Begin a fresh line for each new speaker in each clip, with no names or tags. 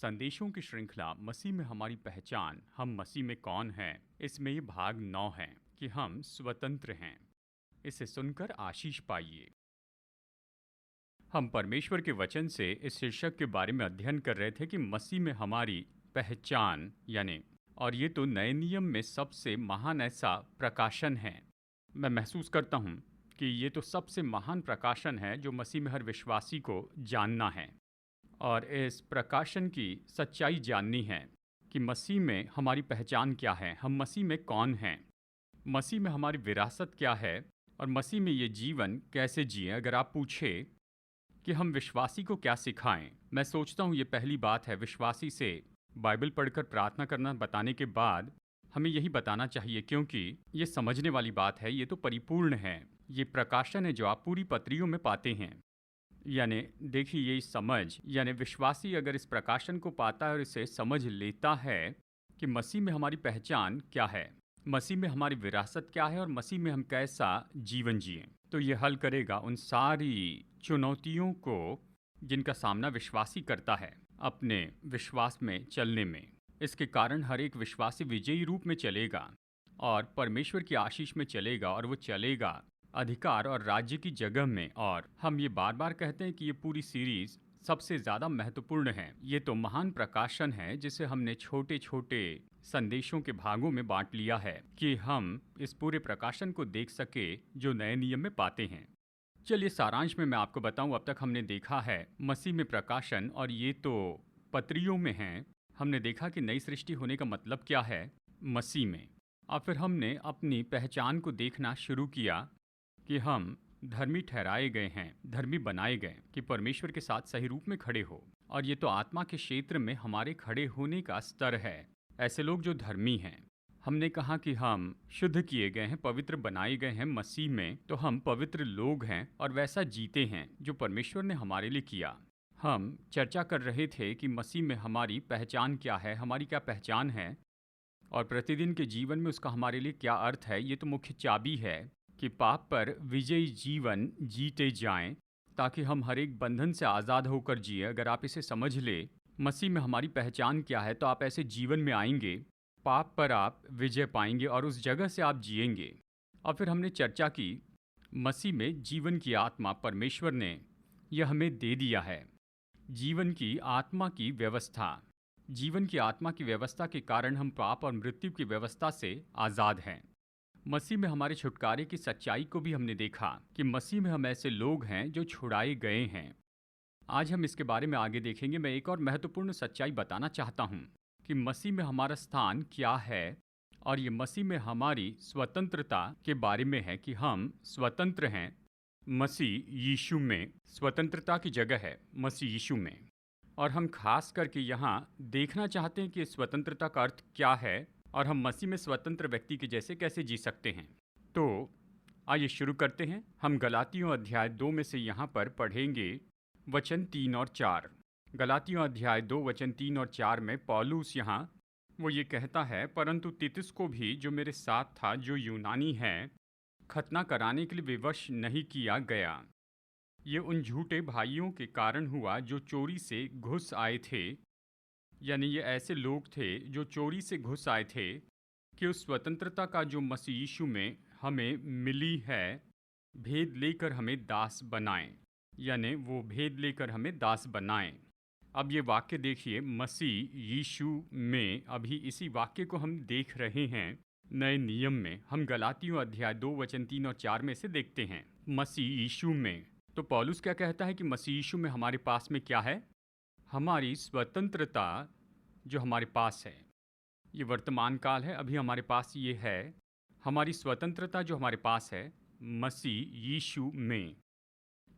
संदेशों की श्रृंखला मसीह में हमारी पहचान, हम मसीह में कौन हैं, इसमें ये भाग 9 है कि हम स्वतंत्र हैं। इसे सुनकर आशीष पाइए। हम परमेश्वर के वचन से इस शीर्षक के बारे में अध्ययन कर रहे थे कि मसीह में हमारी पहचान और ये तो नए नियम में सबसे महान ऐसा प्रकाशन है। मैं महसूस करता हूँ कि ये तो सबसे महान प्रकाशन है जो मसीह में हर विश्वासी को जानना है और इस प्रकाशन की सच्चाई जाननी है कि मसीह में हमारी पहचान क्या है, हम मसीह में कौन हैं, मसीह में हमारी विरासत क्या है और मसीह में ये जीवन कैसे जिए। अगर आप पूछे कि हम विश्वासी को क्या सिखाएं, मैं सोचता हूँ ये पहली बात है। विश्वासी से बाइबल पढ़कर प्रार्थना करना बताने के बाद हमें यही बताना चाहिए, क्योंकि ये समझने वाली बात है, ये तो परिपूर्ण है, ये प्रकाशन है जो आप पूरी पत्रियों में पाते हैं। यानी देखिए, ये समझ विश्वासी अगर इस प्रकाशन को पाता है और इसे समझ लेता है कि मसीह में हमारी पहचान क्या है, मसीह में हमारी विरासत क्या है और मसीह में हम कैसा जीवन जिए, तो ये हल करेगा उन सारी चुनौतियों को जिनका सामना विश्वासी करता है अपने विश्वास में चलने में। इसके कारण हर एक विश्वासी विजयी रूप में चलेगा और परमेश्वर की आशीष में चलेगा, और वो चलेगा अधिकार और राज्य की जगह में। और हम ये बार बार कहते हैं कि ये पूरी सीरीज सबसे ज़्यादा महत्वपूर्ण है। ये तो महान प्रकाशन है जिसे हमने छोटे छोटे संदेशों के भागों में बांट लिया है कि हम इस पूरे प्रकाशन को देख सके जो नए नियम में पाते हैं। चलिए सारांश में मैं आपको बताऊं, अब तक हमने देखा है मसीह में प्रकाशन, और ये तो पत्रियों में हैं। हमने देखा कि नई सृष्टि होने का मतलब क्या है मसीह में, और फिर हमने अपनी पहचान को देखना शुरू किया कि हम धर्मी ठहराए गए हैं, धर्मी बनाए गए कि परमेश्वर के साथ सही रूप में खड़े हो। और ये तो आत्मा के क्षेत्र में हमारे खड़े होने का स्तर है, ऐसे लोग जो धर्मी हैं। हमने कहा कि हम शुद्ध किए गए हैं, पवित्र बनाए गए हैं मसीह में, तो हम पवित्र लोग हैं और वैसा जीते हैं जो परमेश्वर ने हमारे लिए किया। हम चर्चा कर रहे थे कि मसीह में हमारी पहचान क्या है, हमारी क्या पहचान है और प्रतिदिन के जीवन में उसका हमारे लिए क्या अर्थ है। ये तो मुख्य चाबी है कि पाप पर विजयी जीवन जीते जाएं, ताकि हम हर एक बंधन से आज़ाद होकर जिए। अगर आप इसे समझ ले, मसीह में हमारी पहचान क्या है, तो आप ऐसे जीवन में आएंगे, पाप पर आप विजय पाएंगे और उस जगह से आप जिएंगे। और फिर हमने चर्चा की मसीह में जीवन की आत्मा परमेश्वर ने यह हमें दे दिया है। जीवन की आत्मा की व्यवस्था, जीवन की आत्मा की व्यवस्था के कारण हम पाप और मृत्यु की व्यवस्था से आज़ाद हैं। मसीह में हमारे छुटकारे की सच्चाई को भी हमने देखा कि मसीह में हम ऐसे लोग हैं जो छुड़ाए गए हैं। आज हम इसके बारे में आगे देखेंगे। मैं एक और महत्वपूर्ण सच्चाई बताना चाहता हूँ कि मसीह में हमारा स्थान क्या है, और ये मसीह में हमारी स्वतंत्रता के बारे में है कि हम स्वतंत्र हैं मसीह यीशु में। स्वतंत्रता की जगह है मसीह यीशु में, और हम खास करके यहाँ देखना चाहते हैं कि स्वतंत्रता का अर्थ क्या है और हम मसीह में स्वतंत्र व्यक्ति के जैसे कैसे जी सकते हैं। तो आइए शुरू करते हैं। हम गलातियों अध्याय 2 में से यहाँ पर पढ़ेंगे वचन 3 और 4। गलातियों अध्याय 2 वचन 3 और 4 में पौलुस यहाँ वो ये कहता है, परंतु तीतुस को भी जो मेरे साथ था, जो यूनानी है, खतना कराने के लिए विवश नहीं किया गया। ये उन झूठे भाइयों के कारण हुआ जो चोरी से घुस आए थे। यानी ये ऐसे लोग थे जो चोरी से घुस आए थे कि उस स्वतंत्रता का जो मसीह यीशु में हमें मिली है, भेद लेकर हमें दास बनाएं। यानी वो भेद लेकर हमें दास बनाएं। अब ये वाक्य देखिए, मसीह यीशु में। अभी इसी वाक्य को हम देख रहे हैं नए नियम में। हम गलातियों अध्याय 2 वचन 3 और 4 में से देखते हैं मसीह यीशु में। तो पौलुस क्या कहता है कि मसीह यीशु में हमारे पास में क्या है? हमारी स्वतंत्रता जो हमारे पास है, ये वर्तमान काल है, अभी हमारे पास ये है। हमारी स्वतंत्रता जो हमारे पास है मसीह यीशु में।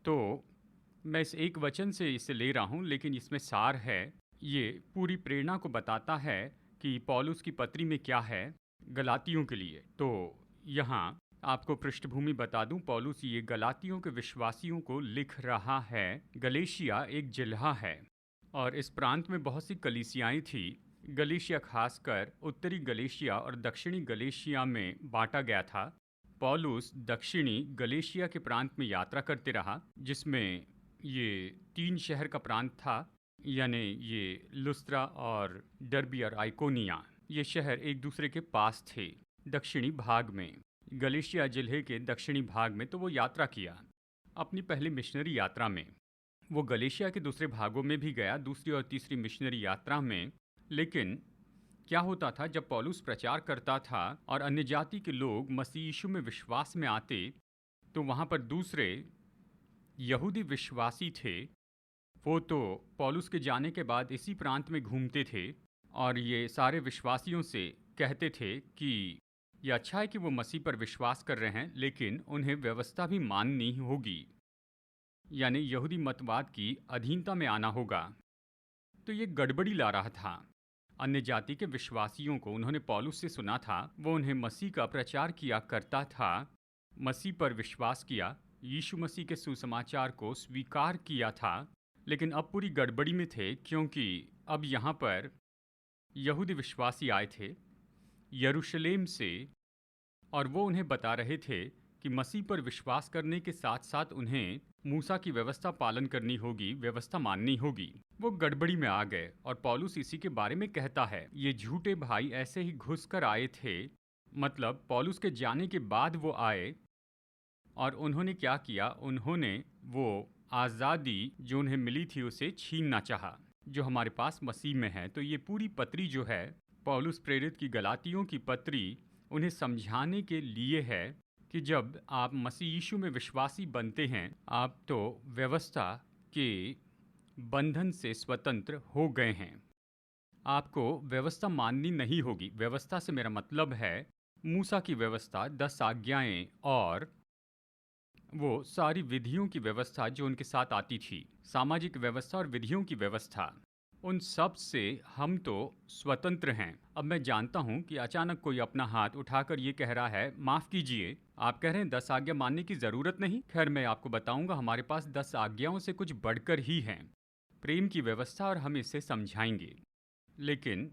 तो मैं इस एक वचन से इसे ले रहा हूँ, लेकिन इसमें सार है। ये पूरी प्रेरणा को बताता है कि पौलुस की पत्री में क्या है गलातियों के लिए। तो यहाँ आपको पृष्ठभूमि बता दूं, पौलुस ये गलातियों के विश्वासियों को लिख रहा है। गलेशिया एक जिला है और इस प्रांत में बहुत सी कलीसियाएं थी। गलेशिया खासकर उत्तरी गलेशिया और दक्षिणी गलेशिया में बांटा गया था। पौलुस दक्षिणी गलेशिया के प्रांत में यात्रा करते रहा, जिसमें ये 3 शहर का प्रांत था। यानी ये लुस्त्रा और डर्बी और आइकोनिया, ये शहर एक दूसरे के पास थे दक्षिणी भाग में। गलेशिया जिले के दक्षिणी भाग में तो वो यात्रा किया अपनी पहली मिशनरी यात्रा में। वो गलेशिया के दूसरे भागों में भी गया दूसरी और तीसरी मिशनरी यात्रा में। लेकिन क्या होता था, जब पौलुस प्रचार करता था और अन्य जाति के लोग मसीह यीशु में विश्वास में आते, तो वहाँ पर दूसरे यहूदी विश्वासी थे, वो तो पौलुस के जाने के बाद इसी प्रांत में घूमते थे और ये सारे विश्वासियों से कहते थे कि ये अच्छा है कि वो मसीह पर विश्वास कर रहे हैं, लेकिन उन्हें व्यवस्था भी माननी होगी, यानी यहूदी मतवाद की अधीनता में आना होगा। तो ये गड़बड़ी ला रहा था अन्य जाति के विश्वासियों को। उन्होंने पौलुस से सुना था, वो उन्हें मसीह का प्रचार किया करता था, मसीह पर विश्वास किया, यीशु मसीह के सुसमाचार को स्वीकार किया था, लेकिन अब पूरी गड़बड़ी में थे, क्योंकि अब यहाँ पर यहूदी विश्वासी आए थे यरूशलेम से और वो उन्हें बता रहे थे कि मसीह पर विश्वास करने के साथ साथ उन्हें मूसा की व्यवस्था पालन करनी होगी, व्यवस्था माननी होगी। वो गड़बड़ी में आ गए और पौलुस इसी के बारे में कहता है, ये झूठे भाई ऐसे ही घुस कर आए थे, मतलब पौलुस के जाने के बाद वो आए और उन्होंने क्या किया, उन्होंने वो आज़ादी जो उन्हें मिली थी उसे छीनना चाहा, जो हमारे पास मसीह में है। तो ये पूरी पत्री जो है पौलुस प्रेरित की गलातियों की पत्री उन्हें समझाने के लिए है कि जब आप मसीह यीशु में विश्वासी बनते हैं, आप तो व्यवस्था के बंधन से स्वतंत्र हो गए हैं। आपको व्यवस्था माननी नहीं होगी। व्यवस्था से मेरा मतलब है मूसा की व्यवस्था, 10 आज्ञाएं और वो सारी विधियों की व्यवस्था जो उनके साथ आती थी, सामाजिक व्यवस्था और विधियों की व्यवस्था, उन सब से हम तो स्वतंत्र हैं। अब मैं जानता हूं कि अचानक कोई अपना हाथ उठाकर ये कह रहा है, माफ़ कीजिए, आप कह रहे हैं 10 आज्ञा मानने की ज़रूरत नहीं। खैर, मैं आपको बताऊंगा, हमारे पास 10 आज्ञाओं से कुछ बढ़कर ही हैं, प्रेम की व्यवस्था, और हम इसे समझाएंगे। लेकिन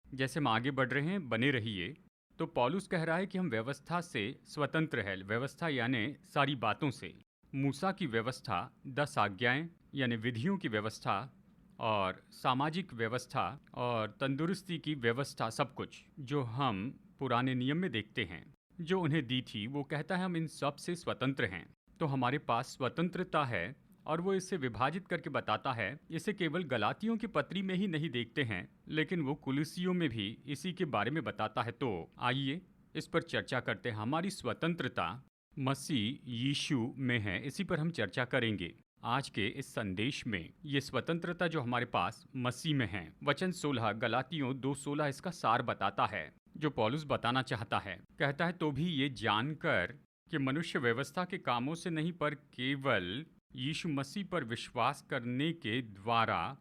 जैसे हम आगे बढ़ रहे हैं, बने रहिए। तो पौलुस कह रहा है कि हम व्यवस्था से स्वतंत्र है। व्यवस्था यानी सारी बातों से, मूसा की व्यवस्था, 10 आज्ञाएं यानी विधियों की व्यवस्था, और सामाजिक व्यवस्था और तंदुरुस्ती की व्यवस्था, सब कुछ जो हम पुराने नियम में देखते हैं जो उन्हें दी थी, वो कहता है हम इन सब से स्वतंत्र हैं। तो हमारे पास स्वतंत्रता है और वो इसे विभाजित करके बताता है। इसे केवल गलातियों की पत्री में ही नहीं देखते हैं, लेकिन वो कुलुसियों में भी इसी के बारे में बताता है। तो आइए इस पर चर्चा करते हैं। हमारी स्वतंत्रता मसीह यीशु में है, इसी पर हम चर्चा करेंगे आज के इस संदेश में। ये स्वतंत्रता जो हमारे पास मसीह में है, वचन 16 गलातियों 2:16 इसका सार बताता है, जो पौलुस बताना चाहता है। कहता है, तो भी ये जानकर कि मनुष्य व्यवस्था के कामों से नहीं पर केवल यीशु मसीह पर विश्वास करने के द्वारा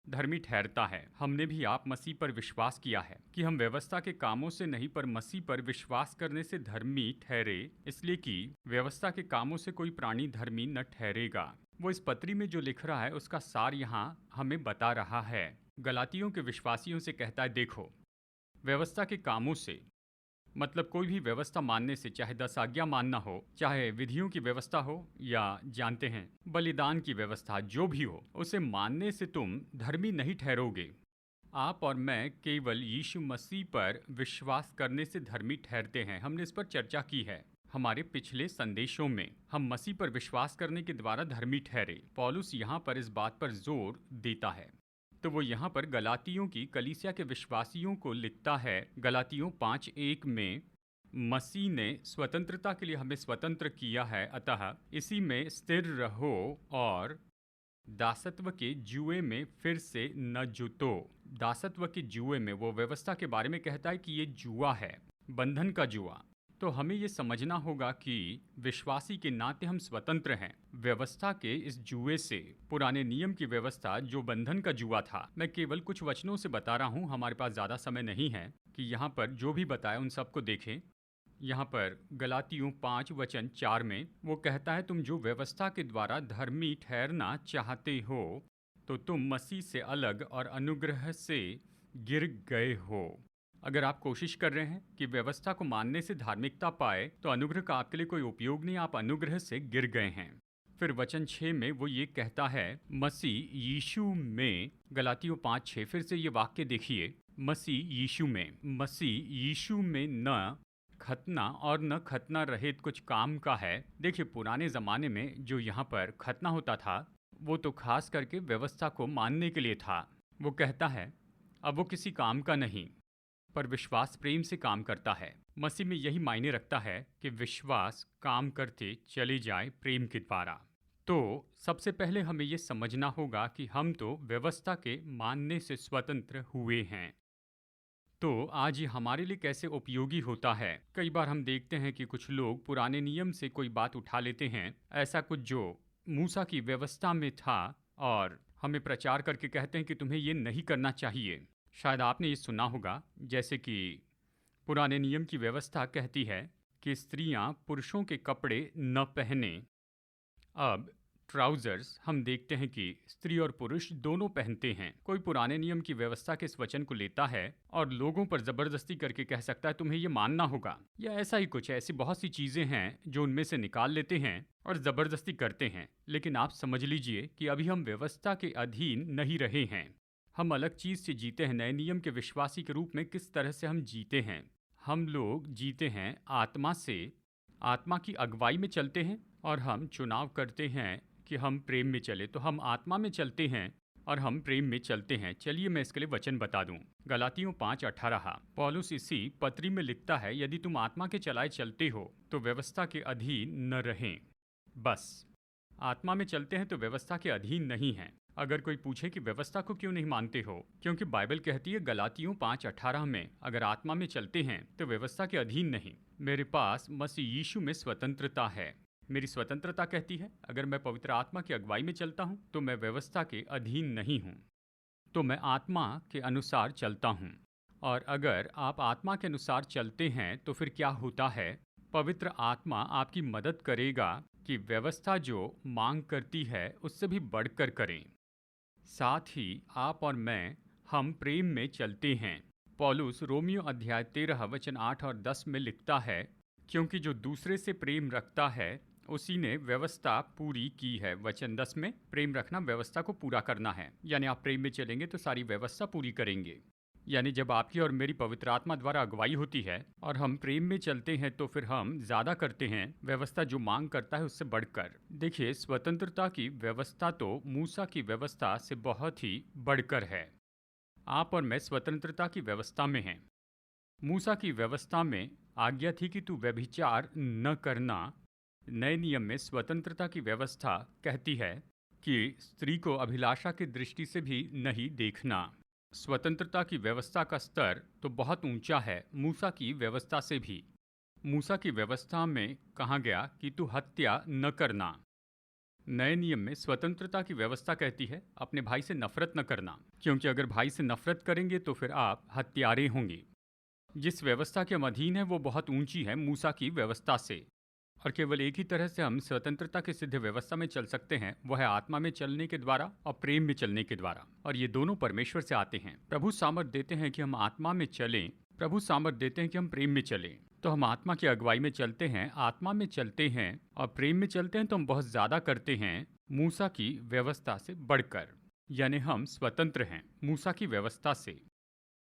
धर्मी ठहरता है। हमने भी आप मसीह पर विश्वास किया है कि हम व्यवस्था के कामों से नहीं पर मसीह पर विश्वास करने से धर्मी ठहरे, इसलिए कि व्यवस्था के कामों से कोई प्राणी धर्मी न ठहरेगा। वो इस पत्री में जो लिख रहा है उसका सार यहाँ हमें बता रहा है। गलातियों के विश्वासियों से कहता है, देखो, व्यवस्था के कामों से मतलब कोई भी व्यवस्था मानने से, चाहे 10 आज्ञा मानना हो, चाहे विधियों की व्यवस्था हो, या जानते हैं बलिदान की व्यवस्था, जो भी हो, उसे मानने से तुम धर्मी नहीं ठहरोगे। आप और मैं केवल यीशु मसीह पर विश्वास करने से धर्मी ठहरते हैं। हमने इस पर चर्चा की है हमारे पिछले संदेशों में। हम मसीह पर विश्वास करने के द्वारा धर्मी ठहरे। पौलुस यहाँ पर इस बात पर जोर देता है। तो वो यहाँ पर गलातियों की कलीसिया के विश्वासियों को लिखता है, गलातियों 5:1 में, मसीह ने स्वतंत्रता के लिए हमें स्वतंत्र किया है, अतः इसी में स्थिर रहो और दासत्व के जुए में फिर से न जुतो। दासत्व के जुए में, वो व्यवस्था के बारे में कहता है कि ये जुआ है, बंधन का जुआ। तो हमें ये समझना होगा कि विश्वासी के नाते हम स्वतंत्र हैं व्यवस्था के इस जुए से, पुराने नियम की व्यवस्था जो बंधन का जुआ था। मैं केवल कुछ वचनों से बता रहा हूँ, हमारे पास ज़्यादा समय नहीं है कि यहाँ पर जो भी बताया उन सबको देखें। यहाँ पर गलातियों 5:4 में वो कहता है, तुम जो व्यवस्था के द्वारा धर्मी ठहरना चाहते हो, तो तुम मसीह से अलग और अनुग्रह से गिर गए हो। अगर आप कोशिश कर रहे हैं कि व्यवस्था को मानने से धार्मिकता पाए, तो अनुग्रह का आपके लिए कोई उपयोग नहीं, आप अनुग्रह से गिर गए हैं। फिर वचन 6 में वो ये कहता है मसीह यीशु में। गलातियों 5:6 फिर से ये वाक्य देखिए, मसीह यीशु में न खतना और न खतना रहित कुछ काम का है। देखिए, पुराने ज़माने में जो यहाँ पर खतना होता था वो तो खास करके व्यवस्था को मानने के लिए था। वो कहता है अब वो किसी काम का नहीं, पर विश्वास प्रेम से काम करता है। मसीह में यही मायने रखता है कि विश्वास काम करते चले जाए प्रेम के द्वारा। तो सबसे पहले हमें ये समझना होगा कि हम तो व्यवस्था के मानने से स्वतंत्र हुए हैं। तो आज ये हमारे लिए कैसे उपयोगी होता है। कई बार हम देखते हैं कि कुछ लोग पुराने नियम से कोई बात उठा लेते हैं, ऐसा कुछ जो मूसा की व्यवस्था में था, और हमें प्रचार करके कहते हैं कि तुम्हें ये नहीं करना चाहिए। शायद आपने ये सुना होगा, जैसे कि पुराने नियम की व्यवस्था कहती है कि स्त्रियां पुरुषों के कपड़े न पहने। अब ट्राउजर्स हम देखते हैं कि स्त्री और पुरुष दोनों पहनते हैं। कोई पुराने नियम की व्यवस्था के इस वचन को लेता है और लोगों पर जबरदस्ती करके कह सकता है तुम्हें ये मानना होगा, या ऐसा ही कुछ। ऐसी बहुत सी चीजें हैं जो उनमें से निकाल लेते हैं और जबरदस्ती करते हैं। लेकिन आप समझ लीजिए कि अभी हम व्यवस्था के अधीन नहीं रहे हैं, हम अलग चीज से जीते हैं। नए नियम के विश्वासी के रूप में किस तरह से हम जीते हैं? हम लोग जीते हैं आत्मा से, आत्मा की अगुवाई में चलते हैं, और हम चुनाव करते हैं कि हम प्रेम में चले। तो हम आत्मा में चलते हैं और हम प्रेम में चलते हैं। चलिए मैं इसके लिए वचन बता दूं। गलातियों 5:18 पौलुस इसी पत्री में लिखता है, यदि तुम आत्मा के चलाए चलते हो तो व्यवस्था के अधीन न रहें। बस आत्मा में चलते हैं तो व्यवस्था के अधीन नहीं हैं। अगर कोई पूछे कि व्यवस्था को क्यों नहीं मानते हो, क्योंकि बाइबल कहती है गलातियों 5:18 में, अगर आत्मा में चलते हैं तो व्यवस्था के अधीन नहीं। मेरे पास मसीह यीशु में स्वतंत्रता है। मेरी स्वतंत्रता कहती है अगर मैं पवित्र आत्मा की अगुवाई में चलता हूँ तो मैं व्यवस्था के अधीन नहीं हूँ, तो मैं आत्मा के अनुसार चलता हूँ। और अगर आप आत्मा के अनुसार चलते हैं तो फिर क्या होता है? पवित्र आत्मा आपकी मदद करेगा कि व्यवस्था जो मांग करती है उससे भी बढ़कर करें। साथ ही आप और मैं, हम प्रेम में चलते हैं। पौलुस रोमियो अध्याय 13 वचन 8 और 10 में लिखता है, क्योंकि जो दूसरे से प्रेम रखता है उसी ने व्यवस्था पूरी की है। वचन 10 में प्रेम रखना व्यवस्था को पूरा करना है, यानी आप प्रेम में चलेंगे तो सारी व्यवस्था पूरी करेंगे। यानी जब आपकी और मेरी पवित्र आत्मा द्वारा अगुवाई होती है और हम प्रेम में चलते हैं तो फिर हम ज्यादा करते हैं व्यवस्था जो मांग करता है उससे बढ़कर। देखिए, स्वतंत्रता की व्यवस्था तो मूसा की व्यवस्था से बहुत ही बढ़कर है। आप और मैं स्वतंत्रता की व्यवस्था में हैं। मूसा की व्यवस्था में आज्ञा थी कि तू व्यभिचार न करना। नए नियम में स्वतंत्रता की व्यवस्था कहती है कि स्त्री को अभिलाषा की दृष्टि से भी नहीं देखना। स्वतंत्रता की व्यवस्था का स्तर तो बहुत ऊंचा है मूसा की व्यवस्था से भी। मूसा की व्यवस्था में कहा गया कि तू हत्या न करना। नए नियम में स्वतंत्रता की व्यवस्था कहती है अपने भाई से नफरत न करना, क्योंकि अगर भाई से नफरत करेंगे तो फिर आप हत्यारे होंगे। जिस व्यवस्था के हम अधीन है वो बहुत ऊंची है मूसा की व्यवस्था से, और केवल एक ही तरह से हम स्वतंत्रता की सिद्ध व्यवस्था में चल सकते हैं, वह है आत्मा में चलने के द्वारा और प्रेम में चलने के द्वारा। और ये दोनों परमेश्वर से आते हैं। प्रभु सामर्थ देते हैं कि हम आत्मा में चलें, प्रभु सामर्थ देते हैं कि हम प्रेम में चलें। तो हम आत्मा की अगुवाई में चलते हैं, आत्मा में चलते हैं और प्रेम में चलते हैं, तो हम बहुत ज्यादा करते हैं मूसा की व्यवस्था से बढ़कर। यानी हम स्वतंत्र हैं मूसा की व्यवस्था से।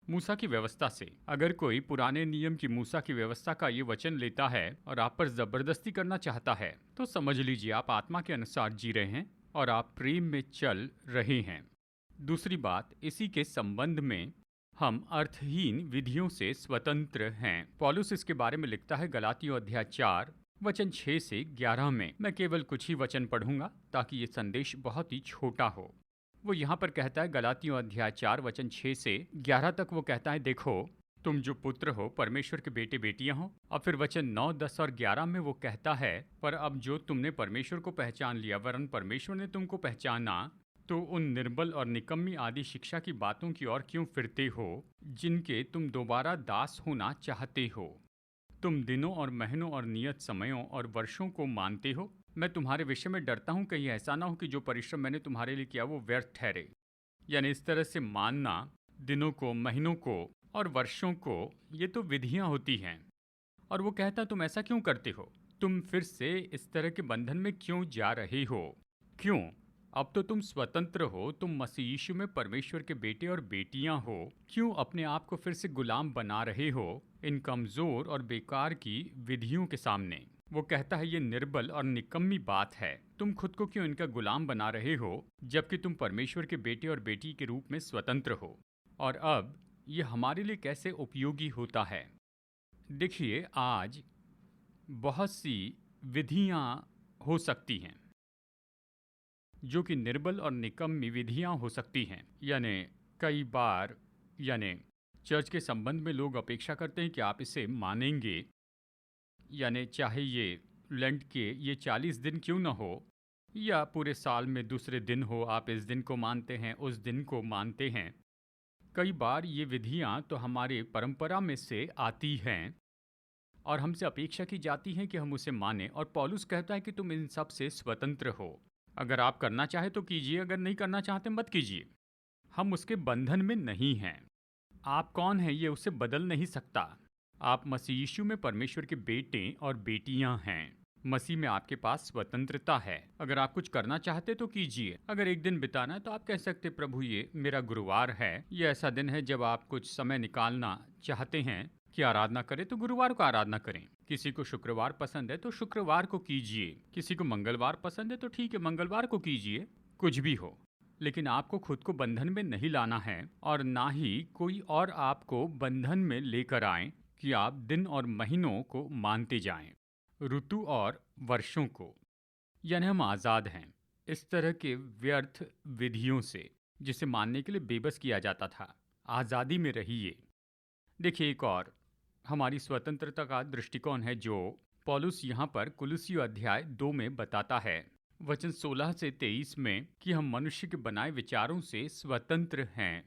मूसा की व्यवस्था से अगर कोई पुराने नियम की मूसा की व्यवस्था का ये वचन लेता है और आप पर जबरदस्ती करना चाहता है, तो समझ लीजिए आप आत्मा के अनुसार जी रहे हैं और आप प्रेम में चल रहे हैं। दूसरी बात, इसी के संबंध में हम अर्थहीन विधियों से स्वतंत्र हैं। पौलुस इसके बारे में लिखता है गलातियों अध्याय 4 वचन 6 से 11 में। मैं केवल कुछ ही वचन पढ़ूंगा ताकि ये संदेश बहुत ही छोटा हो। वो यहाँ पर कहता है गलातियों अध्याय 4 वचन 6 से 11 तक, वो कहता है देखो तुम जो पुत्र हो परमेश्वर के बेटे बेटियां हो। और फिर वचन 9, 10 और 11 में वो कहता है, पर अब जो तुमने परमेश्वर को पहचान लिया वरन परमेश्वर ने तुमको पहचाना, तो उन निर्बल और निकम्मी आदि शिक्षा की बातों की ओर क्यों फिरते हो जिनके तुम दोबारा दास होना चाहते हो। तुम दिनों और महीनों और नियत समयों और वर्षों को मानते हो। मैं तुम्हारे विषय में डरता हूँ कहीं ऐसा ना हो कि जो परिश्रम मैंने तुम्हारे लिए किया वो व्यर्थ ठहरे। यानी इस तरह से मानना दिनों को, महीनों को और वर्षों को, ये तो विधियाँ होती हैं। और वो कहता तुम ऐसा क्यों करते हो? तुम फिर से इस तरह के बंधन में क्यों जा रहे हो? क्यों? अब तो तुम स्वतंत्र हो, तुम मसीह यीशु में परमेश्वर के बेटे और बेटियां हो। क्यों अपने आप को फिर से गुलाम बना रहे हो इन कमजोर और बेकार की विधियों के सामने? वो कहता है ये निर्बल और निकम्मी बात है। तुम खुद को क्यों इनका गुलाम बना रहे हो जबकि तुम परमेश्वर के बेटे और बेटी के रूप में स्वतंत्र हो? और अब ये हमारे लिए कैसे उपयोगी होता है? देखिए, आज बहुत सी विधियां हो सकती हैं जो कि निर्बल और निकम्मी विधियां हो सकती हैं। यानी कई बार चर्च के संबंध में लोग अपेक्षा करते हैं कि आप इसे मानेंगे, यानी चाहे ये लेंट के ये 40 दिन क्यों न हो या पूरे साल में दूसरे दिन हो, आप इस दिन को मानते हैं, उस दिन को मानते हैं। कई बार ये विधियां तो हमारे परंपरा में से आती हैं और हमसे अपेक्षा की जाती है कि हम उसे मानें, और पौलुस कहता है कि तुम इन सब से स्वतंत्र हो। अगर आप करना चाहे तो कीजिए, अगर नहीं करना चाहते मत कीजिए। हम उसके बंधन में नहीं हैं। आप कौन हैं ये उसे बदल नहीं सकता। आप मसीह यीशु में परमेश्वर के बेटे और बेटियां हैं। मसीह में आपके पास स्वतंत्रता है। अगर आप कुछ करना चाहते तो कीजिए। अगर एक दिन बिताना है तो आप कह सकते प्रभु ये मेरा गुरुवार है, ये ऐसा दिन है जब आप कुछ समय निकालना चाहते हैं कि आराधना करें, तो गुरुवार को आराधना करें। किसी को शुक्रवार पसंद है तो शुक्रवार को कीजिए। किसी को मंगलवार पसंद है तो ठीक है, मंगलवार को कीजिए। कुछ भी हो, लेकिन आपको खुद को बंधन में नहीं लाना है और ना ही कोई और आपको बंधन में लेकर आए कि आप दिन और महीनों को मानते जाएं, ऋतु और वर्षों को। यानी हम आज़ाद हैं इस तरह के व्यर्थ विधियों से जिसे मानने के लिए बेबस किया जाता था। आज़ादी में रहिए। देखिए, एक और हमारी स्वतंत्रता का दृष्टिकोण है जो पौलुस यहाँ पर कुलुस्सी अध्याय 2 में बताता है, वचन 16 से 23 में, कि हम मनुष्य के बनाए विचारों से स्वतंत्र हैं।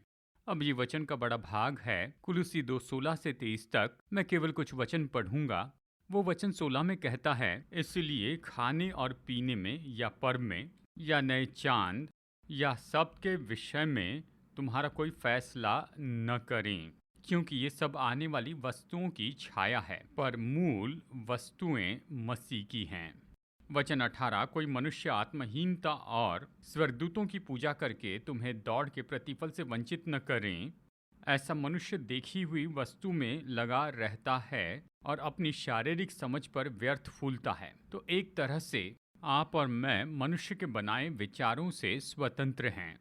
अब ये वचन का बड़ा भाग है, कुलुस्सी 2 16 से 23 तक। मैं केवल कुछ वचन पढ़ूंगा। वो वचन 16 में कहता है, इसलिए खाने और पीने में या पर्व में या नए चांद या सब्त के विषय में तुम्हारा कोई फैसला न करें, क्योंकि ये सब आने वाली वस्तुओं की छाया है, पर मूल वस्तुएं मसीह की हैं। वचन 18, कोई मनुष्य आत्महीनता और स्वर्गदूतों की पूजा करके तुम्हें दौड़ के प्रतिफल से वंचित न करें। ऐसा मनुष्य देखी हुई वस्तु में लगा रहता है और अपनी शारीरिक समझ पर व्यर्थ फूलता है। तो एक तरह से आप और मैं मनुष्य के बनाए विचारों से स्वतंत्र हैं।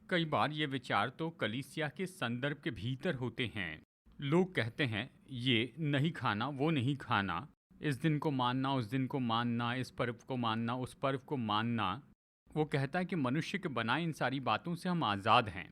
कई बार ये विचार तो कलीसिया के संदर्भ के भीतर होते हैं। लोग कहते हैं ये नहीं खाना, वो नहीं खाना, इस दिन को मानना, उस दिन को मानना, इस पर्व को मानना, उस पर्व को मानना। वो कहता है कि मनुष्य के बनाए इन सारी बातों से हम आज़ाद हैं।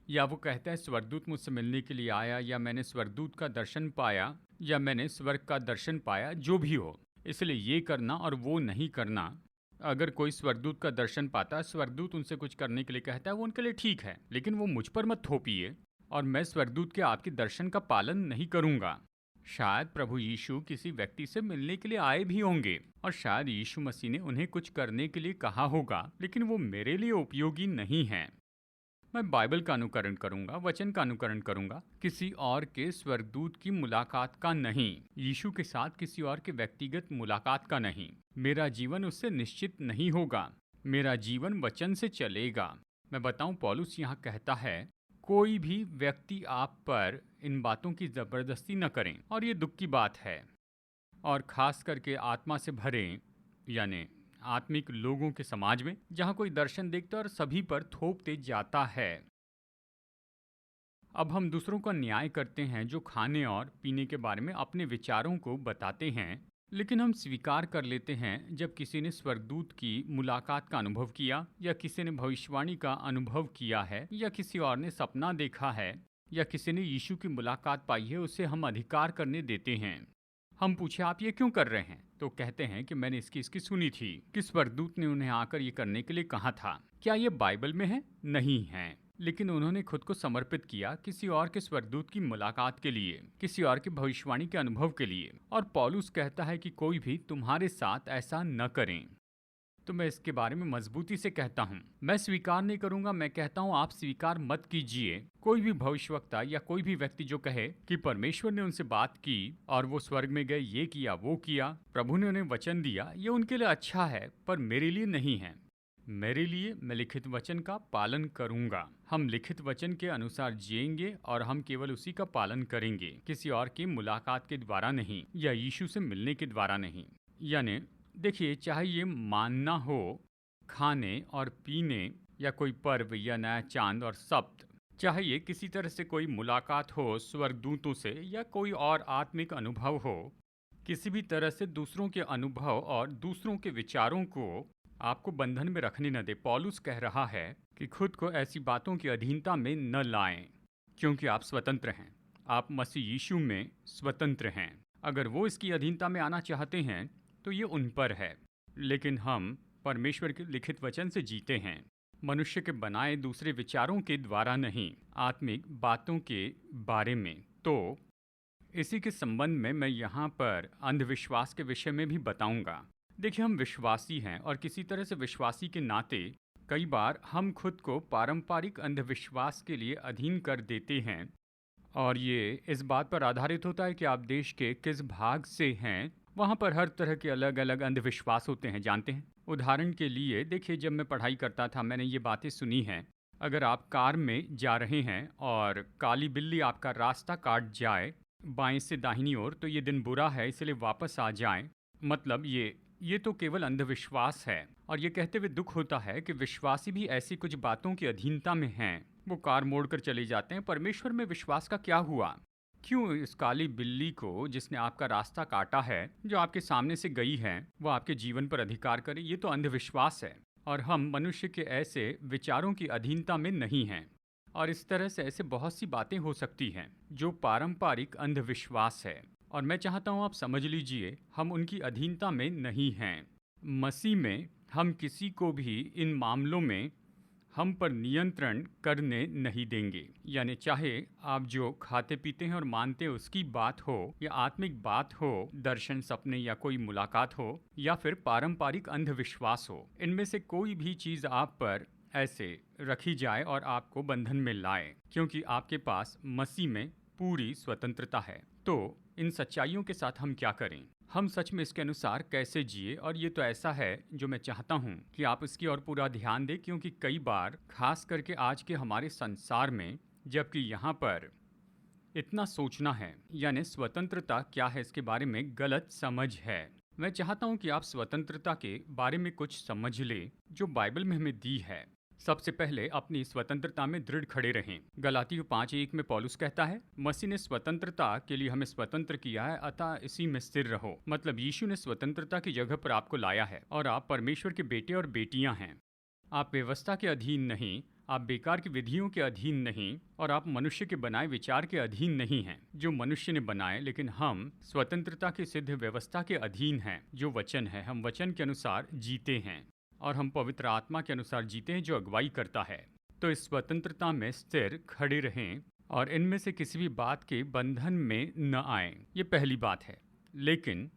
या वो कहता है स्वर्गदूत मुझसे मिलने के लिए आया, या मैंने स्वर्गदूत का दर्शन पाया, या मैंने स्वर्ग का दर्शन पाया, जो भी हो, इसलिए ये करना और वो नहीं करना। अगर कोई स्वर्गदूत का दर्शन पाता है, स्वर्गदूत उनसे कुछ करने के लिए कहता है, वो उनके लिए ठीक है, लेकिन वो मुझ पर मत थोपिए और मैं स्वर्गदूत के आपके दर्शन का पालन नहीं करूंगा। शायद प्रभु यीशु किसी व्यक्ति से मिलने के लिए आए भी होंगे और शायद यीशु मसीह ने उन्हें कुछ करने के लिए कहा होगा, लेकिन वो मेरे लिए उपयोगी नहीं है। मैं बाइबल का अनुकरण करूंगा, वचन का अनुकरण करूंगा, किसी और के स्वर्गदूत की मुलाकात का नहीं, यीशु के साथ किसी और के व्यक्तिगत मुलाकात का नहीं। मेरा जीवन उससे निश्चित नहीं होगा, मेरा जीवन वचन से चलेगा। मैं बताऊं, पौलुस यहाँ कहता है कोई भी व्यक्ति आप पर इन बातों की जबरदस्ती न करें, और ये दुख की बात है, और खास करके आत्मा से भरे यानी आत्मिक लोगों के समाज में, जहां कोई दर्शन देखता और सभी पर थोपते जाता है। अब हम दूसरों का न्याय करते हैं जो खाने और पीने के बारे में अपने विचारों को बताते हैं, लेकिन हम स्वीकार कर लेते हैं जब किसी ने स्वर्गदूत की मुलाकात का अनुभव किया, या किसी ने भविष्यवाणी का अनुभव किया है, या किसी और ने सपना देखा है, या किसी ने यीशु की मुलाकात पाई है, उसे हम अधिकार करने देते हैं। हम पूछे आप ये क्यों कर रहे हैं, तो कहते हैं कि मैंने इसकी सुनी थी कि स्वर्गदूत ने उन्हें आकर ये करने के लिए कहा था। क्या ये बाइबल में है? नहीं है, लेकिन उन्होंने खुद को समर्पित किया किसी और के स्वर्गदूत की मुलाकात के लिए, किसी और के भविष्यवाणी के अनुभव के लिए। और पौलुस कहता है कि कोई भी तुम्हारे साथ ऐसा न करें। तो मैं इसके बारे में मजबूती से कहता हूँ, मैं स्वीकार नहीं करूंगा। मैं कहता हूँ आप स्वीकार मत कीजिए। कोई भी भविष्यवक्ता या कोई भी व्यक्ति जो कहे कि परमेश्वर ने उनसे बात की और वो स्वर्ग में गए, ये किया वो किया, प्रभु ने उन्हें वचन दिया, ये उनके लिए अच्छा है पर मेरे लिए नहीं है। मेरे लिए, मैं लिखित वचन का पालन करूंगा। हम लिखित वचन के अनुसार जिएंगे और हम केवल उसी का पालन करेंगे, किसी और की मुलाकात के द्वारा नहीं या यीशु से मिलने के द्वारा नहीं। यानी देखिए, चाहे ये मानना हो खाने और पीने या कोई पर्व या नया चांद और सप्त, चाहे ये किसी तरह से कोई मुलाकात हो स्वर्गदूतों से या कोई और आत्मिक अनुभव हो, किसी भी तरह से दूसरों के अनुभव और दूसरों के विचारों को आपको बंधन में रखने न दे। पौलुस कह रहा है कि खुद को ऐसी बातों की अधीनता में न लाएं, क्योंकि आप स्वतंत्र हैं। आप मसीह यीशु में स्वतंत्र हैं। अगर वो इसकी अधीनता में आना चाहते हैं तो ये उन पर है, लेकिन हम परमेश्वर के लिखित वचन से जीते हैं, मनुष्य के बनाए दूसरे विचारों के द्वारा नहीं, आत्मिक बातों के बारे में। तो इसी के संबंध में मैं यहाँ पर अंधविश्वास के विषय में भी बताऊंगा। देखिए, हम विश्वासी हैं और किसी तरह से विश्वासी के नाते कई बार हम खुद को पारंपरिक अंधविश्वास के लिए अधीन कर देते हैं, और ये इस बात पर आधारित होता है कि आप देश के किस भाग से हैं। वहाँ पर हर तरह के अलग अलग अंधविश्वास होते हैं, जानते हैं। उदाहरण के लिए देखिए, जब मैं पढ़ाई करता था मैंने ये बातें सुनी हैं। अगर आप कार में जा रहे हैं और काली बिल्ली आपका रास्ता काट जाए बाएं से दाहिनी ओर, तो ये दिन बुरा है इसलिए वापस आ जाएं। मतलब ये तो केवल अंधविश्वास है, और ये कहते हुए दुख होता है कि विश्वासी भी ऐसी कुछ बातों की अधीनता में हैं। वो कार मोड़कर चले जाते हैं। परमेश्वर में विश्वास का क्या हुआ? क्यों इस काली बिल्ली को, जिसने आपका रास्ता काटा है, जो आपके सामने से गई है, वो आपके जीवन पर अधिकार करे? ये तो अंधविश्वास है, और हम मनुष्य के ऐसे विचारों की अधीनता में नहीं हैं। और इस तरह से ऐसे बहुत सी बातें हो सकती हैं जो पारंपरिक अंधविश्वास है, और मैं चाहता हूँ आप समझ लीजिए, हम उनकी अधीनता में नहीं हैं। मसीह में हम किसी को भी इन मामलों में हम पर नियंत्रण करने नहीं देंगे। यानी चाहे आप जो खाते पीते हैं और मानते हैं उसकी बात हो, या आत्मिक बात हो, दर्शन, सपने या कोई मुलाकात हो, या फिर पारंपरिक अंधविश्वास हो, इनमें से कोई भी चीज़ आप पर ऐसे रखी जाए और आपको बंधन में लाए, क्योंकि आपके पास मसीह में पूरी स्वतंत्रता है। तो इन सच्चाइयों के साथ हम क्या करें? हम सच में इसके अनुसार कैसे जिए? और ये तो ऐसा है जो मैं चाहता हूँ कि आप इसकी ओर पूरा ध्यान दें, क्योंकि कई बार खास करके आज के हमारे संसार में, जबकि यहाँ पर इतना सोचना है, यानी स्वतंत्रता क्या है, इसके बारे में गलत समझ है। मैं चाहता हूँ कि आप स्वतंत्रता के बारे में कुछ समझ लें जो बाइबल में हमें दी है। सबसे पहले अपनी स्वतंत्रता में दृढ़ खड़े रहें। गलातियों 5:1 में पौलुस कहता है, मसीह ने स्वतंत्रता के लिए हमें स्वतंत्र किया है, अतः इसी में स्थिर रहो। मतलब यीशु ने स्वतंत्रता की जगह पर आपको लाया है, और आप परमेश्वर के बेटे और बेटियां हैं। आप व्यवस्था के अधीन नहीं, आप बेकार की विधियों के अधीन नहीं, और आप मनुष्य के बनाए विचार के अधीन नहीं हैं जो मनुष्य ने बनाए, लेकिन हम स्वतंत्रता की सिद्ध व्यवस्था के अधीन हैं जो वचन है। हम वचन के अनुसार जीते हैं, और हम पवित्र आत्मा के अनुसार जीते हैं जो अगुवाई करता है। तो इस स्वतंत्रता में स्थिर खड़े रहें और इनमें से किसी भी बात के बंधन में न आएं। ये पहली बात है। लेकिन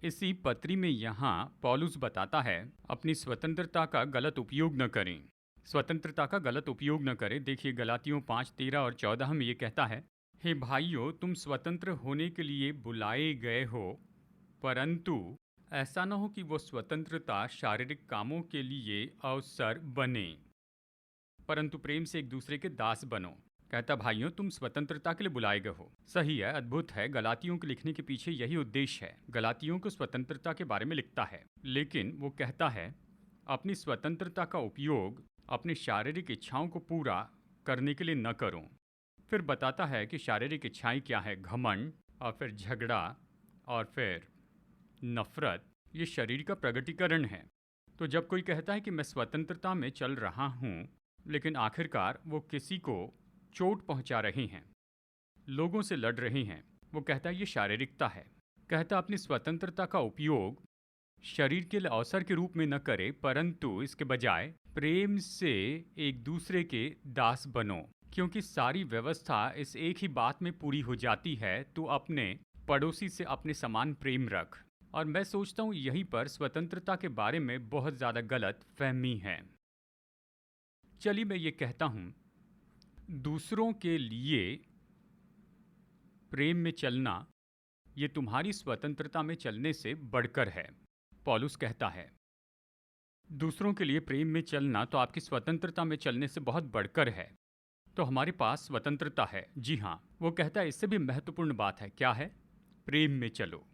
इसी पत्री में यहाँ पौलुस बताता है, अपनी स्वतंत्रता का गलत उपयोग न करें। स्वतंत्रता का गलत उपयोग न करें। देखिए, गलातियों 5:13 और 14 में ये कहता है, हे भाइयों, तुम स्वतंत्र होने के लिए बुलाए गए हो, परंतु ऐसा न हो कि वो स्वतंत्रता शारीरिक कामों के लिए अवसर बने, परंतु प्रेम से एक दूसरे के दास बनो। कहता, भाइयों, तुम स्वतंत्रता के लिए बुलाए गए हो। सही है, अद्भुत है। गलातियों के लिखने के पीछे यही उद्देश्य है। गलातियों को स्वतंत्रता के बारे में लिखता है, लेकिन वो कहता है अपनी स्वतंत्रता का उपयोग अपनी शारीरिक इच्छाओं को पूरा करने के लिए न करो। फिर बताता है कि शारीरिक इच्छाएं क्या है, घमंड, और फिर झगड़ा, और फिर नफरत। ये शरीर का प्रगटीकरण है। तो जब कोई कहता है कि मैं स्वतंत्रता में चल रहा हूँ, लेकिन आखिरकार वो किसी को चोट पहुँचा रहे हैं, लोगों से लड़ रहे हैं, वो कहता है ये शारीरिकता है। कहता अपनी स्वतंत्रता का उपयोग शरीर के लिए अवसर के रूप में न करे, परंतु इसके बजाय प्रेम से एक दूसरे के दास बनो, क्योंकि सारी व्यवस्था इस एक ही बात में पूरी हो जाती है, तू अपने पड़ोसी से अपने समान प्रेम रख। और मैं सोचता हूँ यहीं पर स्वतंत्रता के बारे में बहुत ज़्यादा गलत फहमी है। चलिए मैं ये कहता हूँ, दूसरों के लिए प्रेम में चलना ये तुम्हारी स्वतंत्रता में चलने से बढ़कर है। पौलुस कहता है दूसरों के लिए प्रेम में चलना तो आपकी स्वतंत्रता में चलने से बहुत बढ़कर है। तो हमारे पास स्वतंत्रता है, जी हाँ। वो कहता है इससे भी महत्वपूर्ण बात है, क्या है? प्रेम में चलो।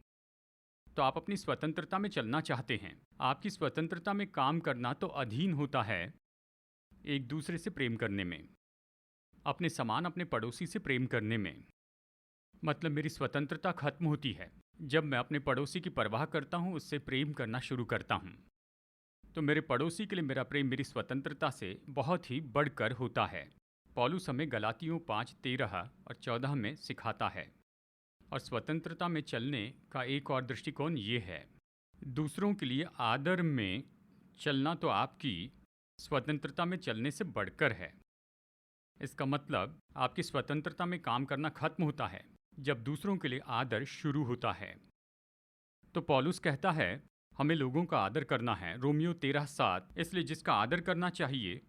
तो आप अपनी स्वतंत्रता में चलना चाहते हैं। आपकी स्वतंत्रता में काम करना तो अधीन होता है एक दूसरे से प्रेम करने में, अपने समान अपने पड़ोसी से प्रेम करने में। मतलब मेरी स्वतंत्रता खत्म होती है जब मैं अपने पड़ोसी की परवाह करता हूँ, उससे प्रेम करना शुरू करता हूँ। तो मेरे पड़ोसी के लिए मेरा प्रेम मेरी स्वतंत्रता से बहुत ही बढ़कर होता है। पौलुस हमें गलातियों 5:13 और 14 में सिखाता है। और स्वतंत्रता में चलने का एक और दृष्टिकोण ये है, दूसरों के लिए आदर में चलना तो आपकी स्वतंत्रता में चलने से बढ़कर है। इसका मतलब आपकी स्वतंत्रता में काम करना खत्म होता है जब दूसरों के लिए आदर शुरू होता है। तो पौलुस कहता है हमें लोगों का आदर करना है, रोमियो 13:7। इसलिए जिसका आदर करना चाहिए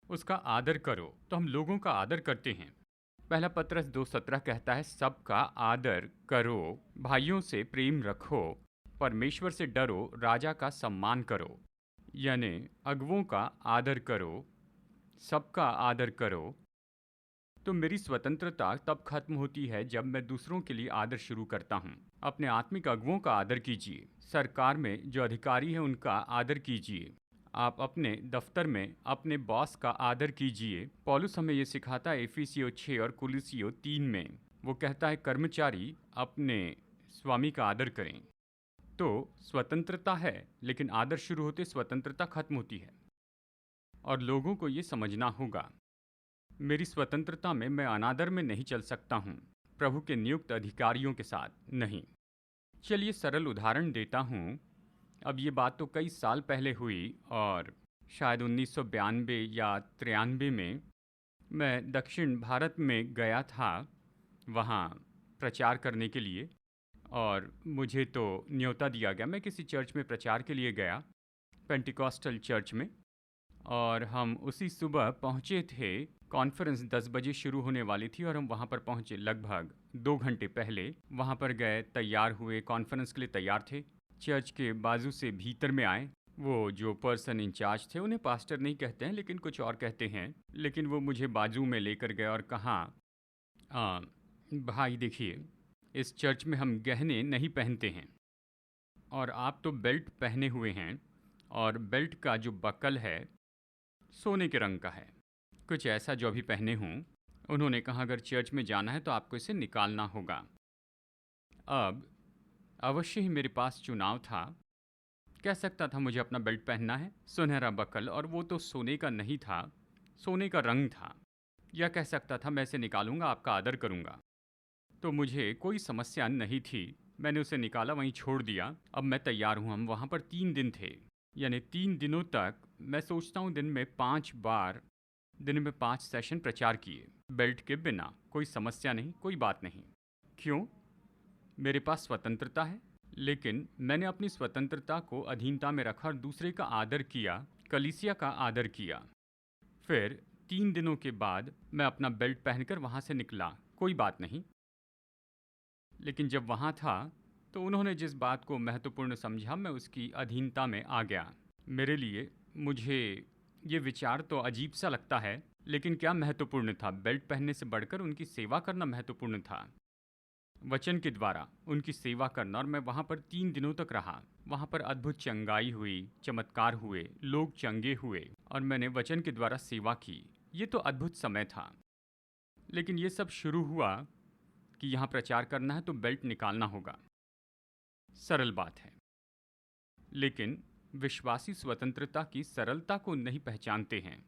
उसका आदर करो। तो हम लोगों का आदर करते हैं। पहला पत्रस 2:17 कहता है सबका आदर करो, भाइयों से प्रेम रखो, परमेश्वर से डरो, राजा का सम्मान करो। यानी अगुवों का आदर करो, सबका आदर करो। तो मेरी स्वतंत्रता तब खत्म होती है जब मैं दूसरों के लिए आदर शुरू करता हूँ। अपने आत्मिक अगुवों का आदर कीजिए, सरकार में जो अधिकारी हैं उनका आदर कीजिए, आप अपने दफ्तर में अपने बॉस का आदर कीजिए। पौलुस हमें ये सिखाता है इफिसियों 6 और कुलुसियों 3 में। वो कहता है कर्मचारी अपने स्वामी का आदर करें। तो स्वतंत्रता है, लेकिन आदर शुरू होते स्वतंत्रता खत्म होती है। और लोगों को ये समझना होगा, मेरी स्वतंत्रता में मैं अनादर में नहीं चल सकता हूँ, प्रभु के नियुक्त अधिकारियों के साथ नहीं। चलिए सरल उदाहरण देता हूँ। अब ये बात तो कई साल पहले हुई और शायद 1992 या 93 में मैं दक्षिण भारत में गया था वहाँ प्रचार करने के लिए। और मुझे तो न्योता दिया गया, मैं किसी चर्च में प्रचार के लिए गया, पेंटिकॉस्टल चर्च में। और हम उसी सुबह पहुँचे थे। कॉन्फ्रेंस 10 बजे शुरू होने वाली थी और हम वहाँ पर पहुँचे लगभग 2 घंटे पहले। वहाँ पर गए, तैयार हुए, कॉन्फ्रेंस के लिए तैयार थे। चर्च के बाजू से भीतर में आए। वो जो पर्सन इंचार्ज थे, उन्हें पास्टर नहीं कहते हैं लेकिन कुछ और कहते हैं, लेकिन वो मुझे बाजू में लेकर गए और कहा भाई देखिए, इस चर्च में हम गहने नहीं पहनते हैं और आप तो बेल्ट पहने हुए हैं और बेल्ट का जो बकल है सोने के रंग का है, कुछ ऐसा जो अभी पहने हूँ। उन्होंने कहा अगर चर्च में जाना है तो आपको इसे निकालना होगा। अब अवश्य ही मेरे पास चुनाव था, कह सकता था मुझे अपना बेल्ट पहनना है, सुनहरा बकल, और वो तो सोने का नहीं था, सोने का रंग था। या कह सकता था मैं इसे निकालूंगा, आपका आदर करूंगा। तो मुझे कोई समस्या नहीं थी, मैंने उसे निकाला, वहीं छोड़ दिया। अब मैं तैयार हूँ। हम वहाँ पर 3 दिन थे, यानी 3 दिनों तक मैं सोचता हूँ दिन में 5 बार, दिन में 5 सेशन प्रचार किए, बेल्ट के बिना। कोई समस्या नहीं, कोई बात नहीं। क्यों? मेरे पास स्वतंत्रता है, लेकिन मैंने अपनी स्वतंत्रता को अधीनता में रखा और दूसरे का आदर किया, कलीसिया का आदर किया। फिर 3 दिनों के बाद मैं अपना बेल्ट पहनकर वहाँ से निकला, कोई बात नहीं। लेकिन जब वहाँ था तो उन्होंने जिस बात को महत्वपूर्ण समझा, मैं उसकी अधीनता में आ गया। मेरे लिए, मुझे ये विचार तो अजीब सा लगता है, लेकिन क्या महत्वपूर्ण था? बेल्ट पहनने से बढ़कर उनकी सेवा करना महत्वपूर्ण था, वचन के द्वारा उनकी सेवा करना। और मैं वहाँ पर 3 दिनों तक रहा। वहाँ पर अद्भुत चंगाई हुई, चमत्कार हुए, लोग चंगे हुए और मैंने वचन के द्वारा सेवा की। ये तो अद्भुत समय था। लेकिन ये सब शुरू हुआ कि यहाँ प्रचार करना है तो बेल्ट निकालना होगा। सरल बात है, लेकिन विश्वासी स्वतंत्रता की सरलता को नहीं पहचानते हैं।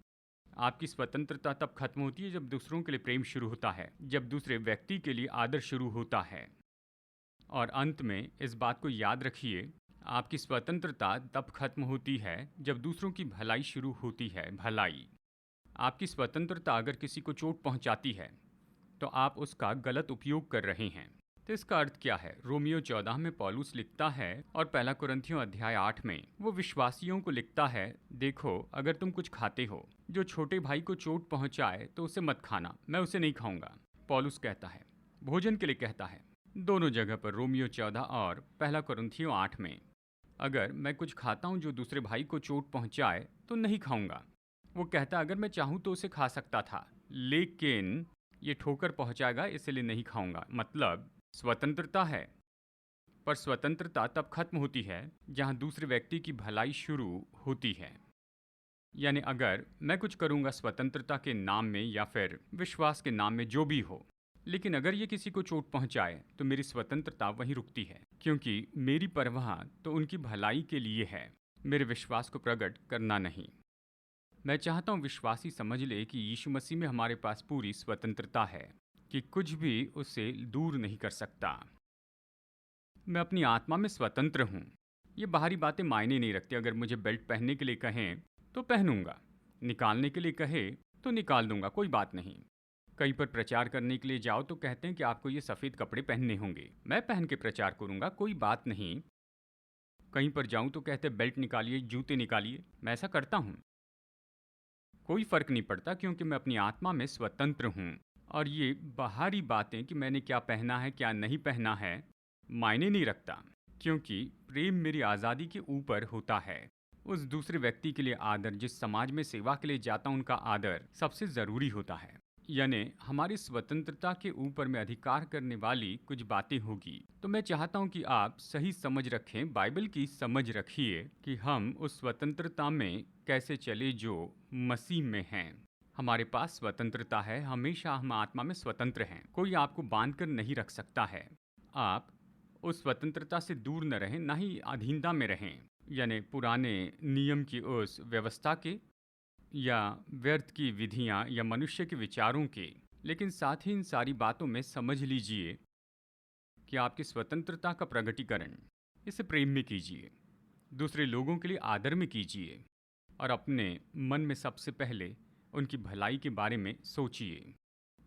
आपकी स्वतंत्रता तब खत्म होती है जब दूसरों के लिए प्रेम शुरू होता है, जब दूसरे व्यक्ति के लिए आदर शुरू होता है। और अंत में इस बात को याद रखिए, आपकी स्वतंत्रता तब खत्म होती है जब दूसरों की भलाई शुरू होती है। भलाई, आपकी स्वतंत्रता अगर किसी को चोट पहुंचाती है तो आप उसका गलत उपयोग कर रहे हैं। तो इसका अर्थ क्या है? रोमियो 14 में पौलुस लिखता है और पहला कुरिन्थियों अध्याय 8 में वो विश्वासियों को लिखता है, देखो अगर तुम कुछ खाते हो जो छोटे भाई को चोट पहुंचाए तो उसे मत खाना, मैं उसे नहीं खाऊंगा। पौलुस कहता है, भोजन के लिए कहता है। दोनों जगह पर रोमियो 14 और पहला कुरिन्थियों 8 में अगर मैं कुछ खाता हूं जो दूसरे भाई को चोट पहुंचाए तो नहीं खाऊंगा। वो कहता अगर मैं चाहूं तो उसे खा सकता था, लेकिन ये ठोकर पहुंचाएगा इसलिए नहीं खाऊंगा। मतलब स्वतंत्रता है, पर स्वतंत्रता तब खत्म होती है जहां दूसरे व्यक्ति की भलाई शुरू होती है। यानी अगर मैं कुछ करूंगा स्वतंत्रता के नाम में या फिर विश्वास के नाम में, जो भी हो, लेकिन अगर ये किसी को चोट पहुंचाए तो मेरी स्वतंत्रता वहीं रुकती है, क्योंकि मेरी परवाह तो उनकी भलाई के लिए है, मेरे विश्वास को प्रकट करना नहीं। मैं चाहता हूं विश्वासी समझ ले कि यीशु मसीह में हमारे पास पूरी स्वतंत्रता है कि कुछ भी उससे दूर नहीं कर सकता। मैं अपनी आत्मा में स्वतंत्र हूं। ये बाहरी बातें मायने नहीं रखती। अगर मुझे बेल्ट पहनने के लिए कहें तो पहनूंगा, निकालने के लिए कहे तो निकाल दूंगा, कोई बात नहीं। कहीं पर प्रचार करने के लिए जाओ तो कहते हैं कि आपको ये सफ़ेद कपड़े पहनने होंगे, मैं पहन के प्रचार करूंगा, कोई बात नहीं। कहीं पर जाऊं तो कहते हैं बेल्ट निकालिए, जूते निकालिए, मैं ऐसा करता हूं। कोई फर्क नहीं पड़ता, क्योंकि मैं अपनी आत्मा में स्वतंत्र हूं। और ये बाहरी बातें कि मैंने क्या पहना है क्या नहीं पहना है मायने नहीं रखता, क्योंकि प्रेम मेरी आज़ादी के ऊपर होता है। उस दूसरे व्यक्ति के लिए आदर, जिस समाज में सेवा के लिए जाता हूं उनका आदर सबसे ज़रूरी होता है। यानी हमारी स्वतंत्रता के ऊपर में अधिकार करने वाली कुछ बातें होगी। तो मैं चाहता हूं कि आप सही समझ रखें, बाइबल की समझ रखिए कि हम उस स्वतंत्रता में कैसे चले जो मसीह में हैं। हमारे पास स्वतंत्रता है, हमेशा हम आत्मा में स्वतंत्र हैं, कोई आपको बांध कर नहीं रख सकता है। आप उस स्वतंत्रता से दूर न रहें, ना ही अधीनता में रहें, यानी पुराने नियम की उस व्यवस्था के या व्यर्थ की विधियां या मनुष्य के विचारों के। लेकिन साथ ही इन सारी बातों में समझ लीजिए कि आपकी स्वतंत्रता का प्रगटीकरण इसे प्रेम में कीजिए, दूसरे लोगों के लिए आदर में कीजिए, और अपने मन में सबसे पहले उनकी भलाई के बारे में सोचिए।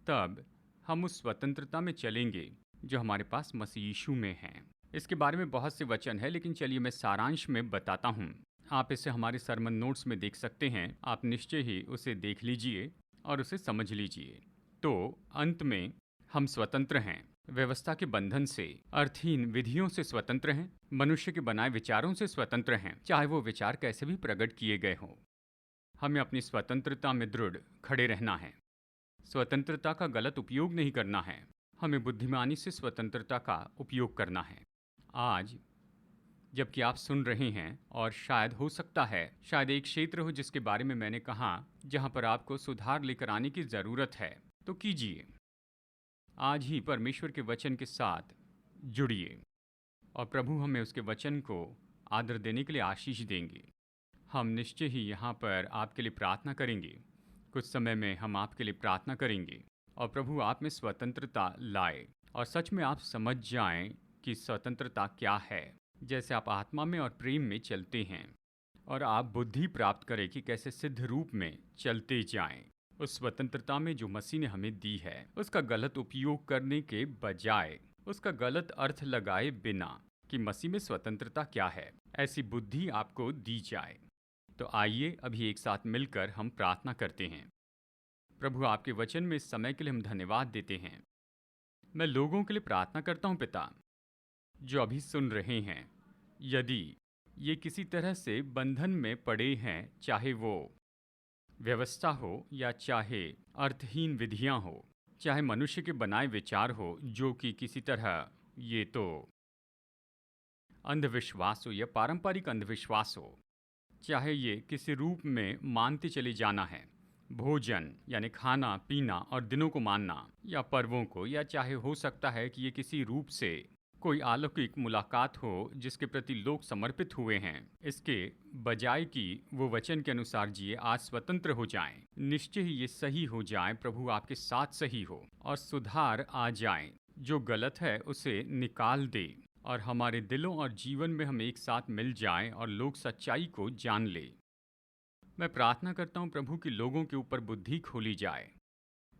तब हम उस स्वतंत्रता में चलेंगे जो हमारे पास मसीह यीशु में है। इसके बारे में बहुत से वचन है, लेकिन चलिए मैं सारांश में बताता हूँ। आप इसे हमारे सरमन नोट्स में देख सकते हैं, आप निश्चय ही उसे देख लीजिए और उसे समझ लीजिए। तो अंत में हम स्वतंत्र हैं, व्यवस्था के बंधन से, अर्थहीन विधियों से स्वतंत्र हैं, मनुष्य के बनाए विचारों से स्वतंत्र हैं, चाहे वो विचार कैसे भी प्रकट किए गए हों। हमें अपनी स्वतंत्रता में दृढ़ खड़े रहना है, स्वतंत्रता का गलत उपयोग नहीं करना है, हमें बुद्धिमानी से स्वतंत्रता का उपयोग करना है। आज जबकि आप सुन रहे हैं, और शायद हो सकता है शायद एक क्षेत्र हो जिसके बारे में मैंने कहा जहां पर आपको सुधार लेकर आने की ज़रूरत है, तो कीजिए। आज ही परमेश्वर के वचन के साथ जुड़िए और प्रभु हमें उसके वचन को आदर देने के लिए आशीष देंगे। हम निश्चय ही यहाँ पर आपके लिए प्रार्थना करेंगे। कुछ समय में हम आपके लिए प्रार्थना करेंगे और प्रभु आप में स्वतंत्रता लाए और सच में आप समझ जाएं कि स्वतंत्रता क्या है। जैसे आप आत्मा में और प्रेम में चलते हैं और आप बुद्धि प्राप्त करें कि कैसे सिद्ध रूप में चलते जाएं, उस स्वतंत्रता में जो मसीह ने हमें दी है, उसका गलत उपयोग करने के बजाय, उसका गलत अर्थ लगाए बिना कि मसीह में स्वतंत्रता क्या है, ऐसी बुद्धि आपको दी जाए। तो आइए अभी एक साथ मिलकर हम प्रार्थना करते हैं। प्रभु आपके वचन में इस समय के लिए हम धन्यवाद देते हैं। मैं लोगों के लिए प्रार्थना करता हूँ पिता, जो अभी सुन रहे हैं, यदि ये किसी तरह से बंधन में पड़े हैं, चाहे वो व्यवस्था हो या चाहे अर्थहीन विधियां हो, चाहे मनुष्य के बनाए विचार हो जो कि किसी तरह ये तो अंधविश्वास हो या पारंपरिक अंधविश्वास हो, चाहे ये किसी रूप में मानते चले जाना है, भोजन यानी खाना पीना और दिनों को मानना या पर्वों को, या चाहे हो सकता है कि ये किसी रूप से कोई अलौकिक मुलाकात हो जिसके प्रति लोग समर्पित हुए हैं, इसके बजाय कि वो वचन के अनुसार जिए, आज स्वतंत्र हो जाएं। निश्चय ही ये सही हो जाए, प्रभु आपके साथ सही हो और सुधार आ जाए। जो गलत है उसे निकाल दे और हमारे दिलों और जीवन में हम एक साथ मिल जाएं और लोग सच्चाई को जान ले। मैं प्रार्थना करता हूं प्रभु कि लोगों के ऊपर बुद्धि खोली जाए,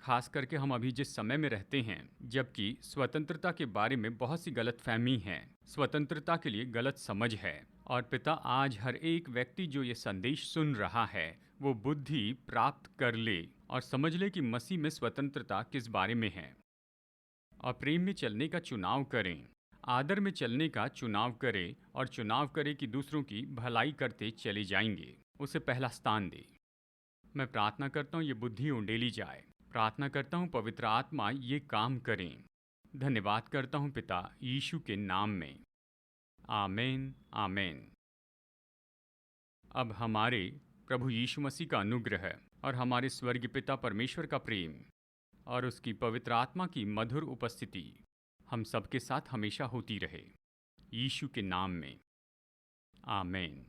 खास करके हम अभी जिस समय में रहते हैं, जबकि स्वतंत्रता के बारे में बहुत सी गलतफहमी है, स्वतंत्रता के लिए गलत समझ है। और पिता, आज हर एक व्यक्ति जो ये संदेश सुन रहा है वो बुद्धि प्राप्त कर ले और समझ ले कि मसीह में स्वतंत्रता किस बारे में है, और प्रेम में चलने का चुनाव करें, आदर में चलने का चुनाव करें, और चुनाव करें कि दूसरों की भलाई करते चले जाएंगे, उसे पहला स्थान दे। मैं प्रार्थना करता हूँ ये बुद्धि उंडेली जाए। प्रार्थना करता हूँ पवित्र आत्मा ये काम करें। धन्यवाद करता हूँ पिता यीशु के नाम में। आमीन आमीन। अब हमारे प्रभु यीशु मसीह का अनुग्रह और हमारे स्वर्गीय पिता परमेश्वर का प्रेम और उसकी पवित्र आत्मा की मधुर उपस्थिति हम सबके साथ हमेशा होती रहे, यीशु के नाम में। आमीन।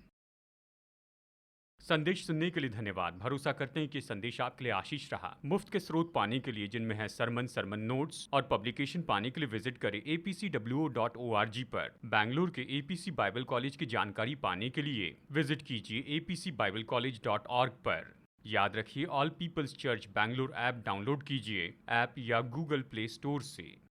संदेश सुनने के लिए धन्यवाद। भरोसा करते हैं कि संदेश आपके लिए आशीष रहा। मुफ्त के स्रोत पाने के लिए, जिनमें है सरमन नोट्स और पब्लिकेशन, पाने के लिए विजिट करें apcwo.org पर। बैंगलोर के एपीसी बाइबल कॉलेज की जानकारी पाने के लिए विजिट कीजिए apcbiblecollege.org पर। याद रखिए, all peoples church Bangalore app download कीजिए ऐप या गूगल प्ले स्टोर से।